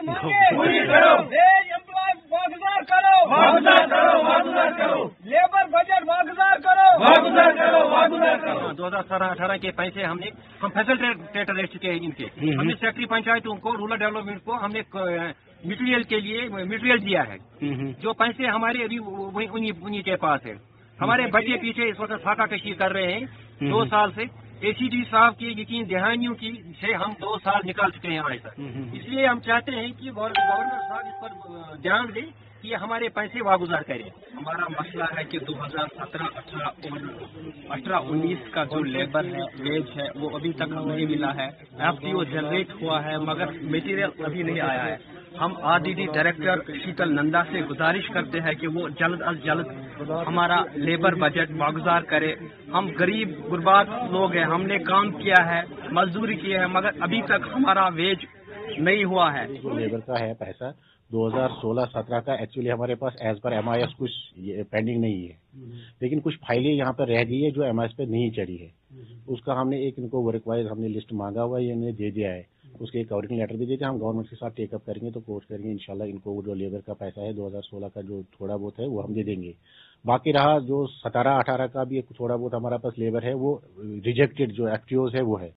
पूरी करो। Veg employ वागुजार करो, वागुजार करो, वागुजार करो। लेबर बजट वागुजार करो, वागुजार करो, वागुजार करो। 2017-18 के पैसे हम फैसिलिटेटर रह चुके हैं इनके। हमने सेक्रेटरी पंचायतों को, रूरल डेवलपमेंट को हमने मटेरियल के लिए मटेरियल दिया है। जो पैसे हमारे अभी उन्हीं के पास है। हमारे बच्चे पीछे इस वक्त फाका कशी कर रहे हैं 2 साल से। एसीडी साहब की यकीन दहानियों की से हम 2 साल निकाल चुके हैं आज तक। इसलिए हम चाहते हैं कि गवर्नर साहब इस पर ध्यान दें कि हमारे पैसे वागुजार करें। हमारा मसला है कि 2017, 18, 19 का जो लेबर है, वेज है, वो अभी तक नहीं मिला है। एफपीओ जनरेट हुआ है मगर मटेरियल अभी नहीं आया है। हम आरडीडी डायरेक्टर शीतल नंदा से गुजारिश करते हैं कि वो जल्द अज जल्द हमारा लेबर बजट वागुजार करे। हम गरीब गुरबात लोग हैं, हमने काम किया है, मजदूरी की है, मगर अभी तक हमारा वेज नहीं हुआ है। जो लेबर का है पैसा 2016-17 का एक्चुअली हमारे पास एज पर MIS कुछ पेंडिंग नहीं है, लेकिन कुछ फाइलें यहाँ पर रह गई है जो MIS पे नहीं चढ़ी है। उसका हमने एक इनको वर्क वाइज हमने लिस्ट मांगा हुआ है, ये इन्हें दे दिया है। उसके एक कवरिंग लेटर भी देते हैं। हम गवर्नमेंट के साथ टेकअप करेंगे तो कोर्ट करेंगे इंशाल्लाह। इनको जो लेबर का पैसा है 2016 का जो थोड़ा बहुत है वो हम दे देंगे। बाकी रहा जो 17-18 का भी थोड़ा बहुत हमारा पास लेबर है वो रिजेक्टेड जो FTOs है वो है।